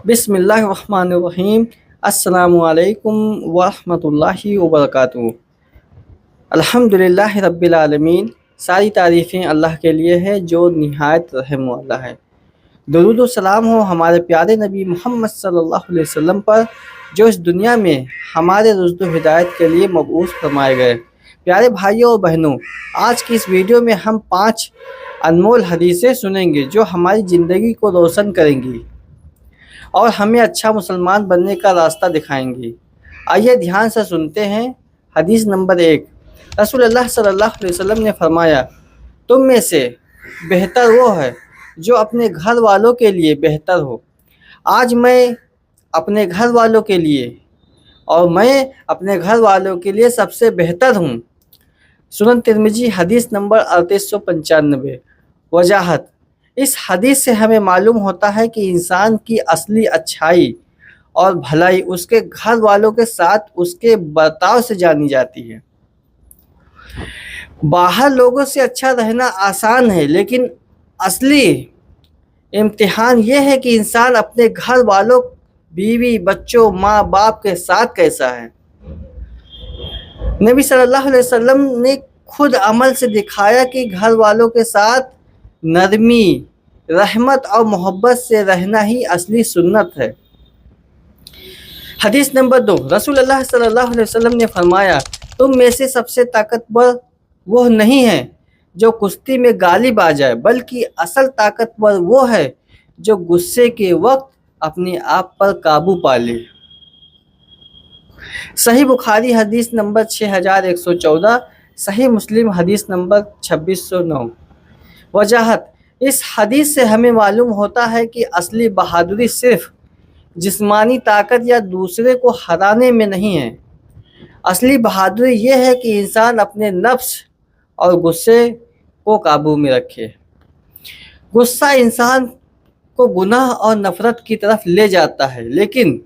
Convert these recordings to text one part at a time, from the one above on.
بسم اللہ الرحمن الرحیم۔ السلام علیکم ورحمۃ اللہ وبرکاتہ۔ الحمدللہ رب العالمین، ساری تعریفیں اللہ کے لیے ہے جو نہایت رحم والا ہے۔ درود و سلام ہو ہمارے پیارے نبی محمد صلی اللہ علیہ وسلم پر، جو اس دنیا میں ہمارے رشد و ہدایت کے لیے مبعوث فرمائے گئے۔ پیارے بھائیوں اور بہنوں، آج کی اس ویڈیو میں ہم 5 انمول حدیثیں سنیں گے جو ہماری زندگی کو روشن کریں گی اور ہمیں اچھا مسلمان بننے کا راستہ دکھائیں گی۔ آئیے دھیان سے سنتے ہیں۔ حدیث نمبر 1، رسول اللہ صلی اللہ علیہ وسلم نے فرمایا، تم میں سے بہتر وہ ہے جو اپنے گھر والوں کے لیے بہتر ہو۔ آج میں اپنے گھر والوں کے لیے اپنے گھر والوں کے لیے سب سے بہتر ہوں۔ سنن ترمذی حدیث نمبر 3895۔ وجاہت: اس حدیث سے ہمیں معلوم ہوتا ہے کہ انسان کی اصلی اچھائی اور بھلائی اس کے گھر والوں کے ساتھ اس کے برتاؤ سے جانی جاتی ہے۔ باہر لوگوں سے اچھا رہنا آسان ہے، لیکن اصلی امتحان یہ ہے کہ انسان اپنے گھر والوں، بیوی، بچوں، ماں باپ کے ساتھ کیسا ہے۔ نبی صلی اللہ علیہ وسلم نے خود عمل سے دکھایا کہ گھر والوں کے ساتھ نرمی، رحمت اور محبت سے رہنا ہی اصلی سنت ہے۔ حدیث نمبر 2، رسول اللہ صلی اللہ علیہ وسلم نے فرمایا، تم میں سے سب سے طاقتور وہ نہیں ہے جو کشتی میں غالب آ جائے، بلکہ اصل طاقتور وہ ہے جو غصے کے وقت اپنے آپ پر قابو پا لے۔ صحیح بخاری حدیث نمبر 6114، صحیح مسلم حدیث نمبر 2609۔ وجاہت: اس حدیث سے ہمیں معلوم ہوتا ہے کہ اصلی بہادری صرف جسمانی طاقت یا دوسرے کو ہرانے میں نہیں ہے۔ اصلی بہادری یہ ہے کہ انسان اپنے نفس اور غصے کو قابو میں رکھے۔ غصہ انسان کو گناہ اور نفرت کی طرف لے جاتا ہے، لیکن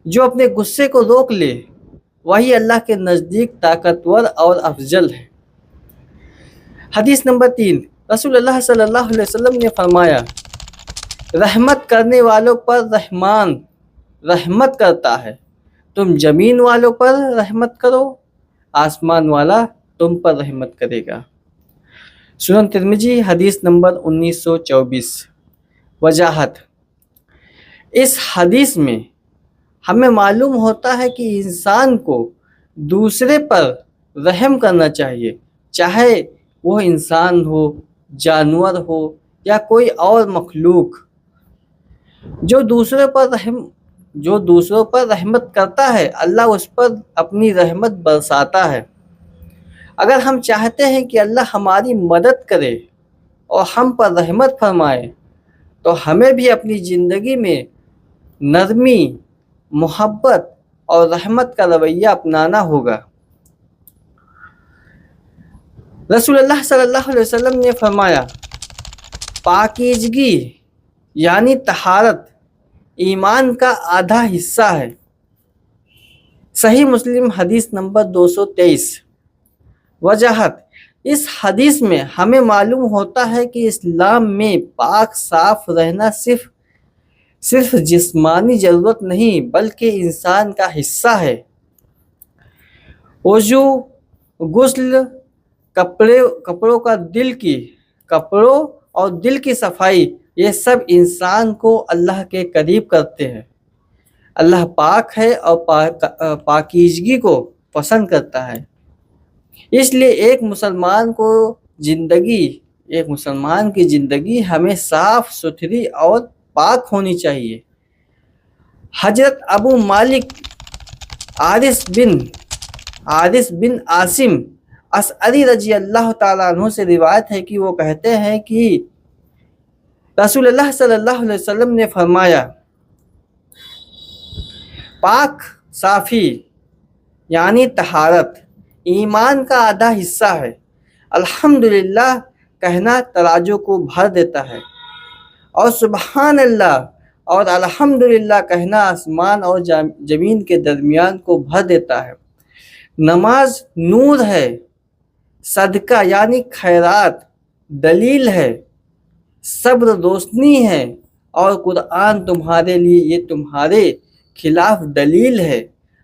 جو اپنے غصے کو روک لے وہی اللہ کے نزدیک طاقتور اور افضل ہے۔ حدیث نمبر 3، رسول اللہ صلی اللہ علیہ وسلم نے فرمایا، رحمت کرنے والوں پر رحمان رحمت کرتا ہے۔ تم زمین والوں پر رحمت کرو، آسمان والا تم پر رحمت کرے گا۔ سنن ترمذی حدیث نمبر 1924۔ وجاہت: اس حدیث میں ہمیں معلوم ہوتا ہے کہ انسان کو دوسرے پر رحم کرنا چاہیے، چاہے وہ انسان ہو، جانور ہو یا کوئی اور مخلوق۔ جو دوسروں پر رحمت کرتا ہے، اللہ اس پر اپنی رحمت برساتا ہے۔ اگر ہم چاہتے ہیں کہ اللہ ہماری مدد کرے اور ہم پر رحمت فرمائے، تو ہمیں بھی اپنی زندگی میں نرمی، محبت اور رحمت کا رویہ اپنانا ہوگا۔ رسول اللہ صلی اللہ علیہ وسلم نے فرمایا، پاکیزگی یعنی طہارت ایمان کا آدھا حصہ ہے۔ صحیح مسلم حدیث نمبر 223۔ وجاہت: اس حدیث میں ہمیں معلوم ہوتا ہے کہ اسلام میں پاک صاف رہنا صرف جسمانی ضرورت نہیں بلکہ انسان کا حصہ ہے۔ وضو، غسل، کپڑوں اور دل کی صفائی، یہ سب انسان کو اللہ کے قریب کرتے ہیں۔ اللہ پاک ہے اور پاکیزگی کو پسند کرتا ہے۔ اس لیے ایک مسلمان کی زندگی ہمیں صاف ستھری اور پاک ہونی چاہیے۔ حضرت ابو مالک حارث بن عاصم اشعری رضی اللہ تعالیٰ عنہ سے روایت ہے کہ وہ کہتے ہیں کہ رسول اللہ صلی اللہ علیہ وسلم نے فرمایا، پاک صافی یعنی طہارت ایمان کا آدھا حصہ ہے۔ الحمدللہ کہنا ترازو کو بھر دیتا ہے، اور سبحان اللہ اور الحمدللہ کہنا آسمان اور زمین کے درمیان کو بھر دیتا ہے۔ نماز نور ہے، صدقہ یعنی خیرات دلیل ہے، صبر روشنی ہے اور قرآن تمہارے لیے یہ تمہارے خلاف دلیل ہے۔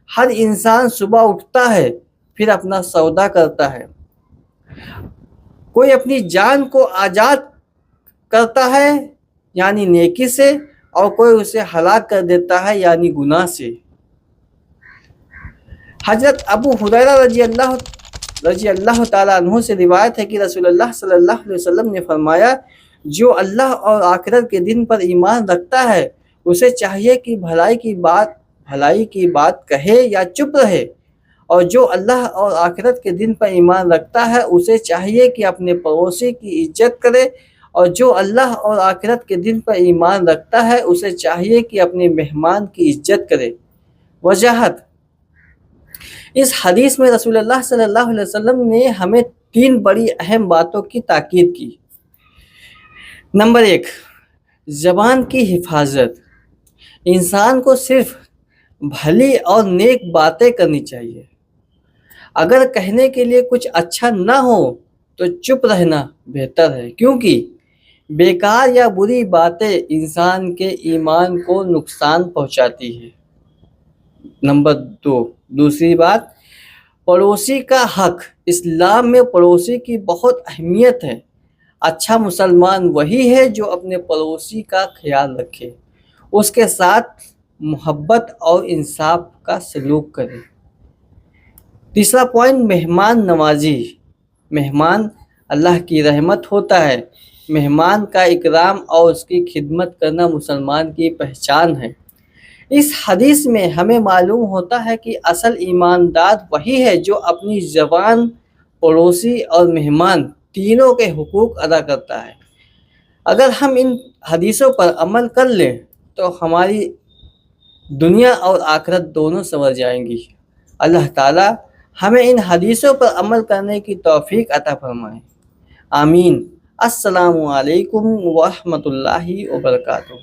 ہر انسان صبح اٹھتا ہے پھر اپنا سودا کرتا ہے، کوئی اپنی جان کو آزاد کرتا ہے یعنی نیکی سے، اور کوئی اسے ہلاک کر دیتا ہے یعنی گناہ سے۔ حضرت ابو ہریرہ رضی اللہ تعالیٰ عنہ سے روایت ہے کہ رسول اللہ صلی اللہ علیہ وسلم نے فرمایا، جو اللہ اور آخرت کے دن پر ایمان رکھتا ہے اسے چاہیے کہ بھلائی کی بات کہے یا چپ رہے، اور جو اللہ اور آخرت کے دن پر ایمان رکھتا ہے اسے چاہیے کہ اپنے پڑوسی کی عزت کرے، اور جو اللہ اور آخرت کے دن پر ایمان رکھتا ہے اسے چاہیے کہ اپنے مہمان کی عزت کرے۔ وجاہت: اس حدیث میں رسول اللہ صلی اللہ علیہ وسلم نے ہمیں 3 بڑی اہم باتوں کی تاکید کی۔ نمبر 1، زبان کی حفاظت۔ انسان کو صرف بھلی اور نیک باتیں کرنی چاہیے۔ اگر کہنے کے لیے کچھ اچھا نہ ہو تو چپ رہنا بہتر ہے، کیونکہ بیکار یا بری باتیں انسان کے ایمان کو نقصان پہنچاتی ہے۔ نمبر 2، دوسری بات، پڑوسی کا حق۔ اسلام میں پڑوسی کی بہت اہمیت ہے۔ اچھا مسلمان وہی ہے جو اپنے پڑوسی کا خیال رکھے، اس کے ساتھ محبت اور انصاف کا سلوک کرے۔ تیسرا پوائنٹ، مہمان نوازی۔ مہمان اللہ کی رحمت ہوتا ہے۔ مہمان کا اکرام اور اس کی خدمت کرنا مسلمان کی پہچان ہے۔ اس حدیث میں ہمیں معلوم ہوتا ہے کہ اصل ایماندار وہی ہے جو اپنی زبان، پڑوسی اور مہمان تینوں کے حقوق ادا کرتا ہے۔ اگر ہم ان حدیثوں پر عمل کر لیں تو ہماری دنیا اور آخرت دونوں سنور جائیں گی۔ اللہ تعالیٰ ہمیں ان حدیثوں پر عمل کرنے کی توفیق عطا فرمائے، آمین۔ السلام علیکم ورحمۃ اللہ وبرکاتہ۔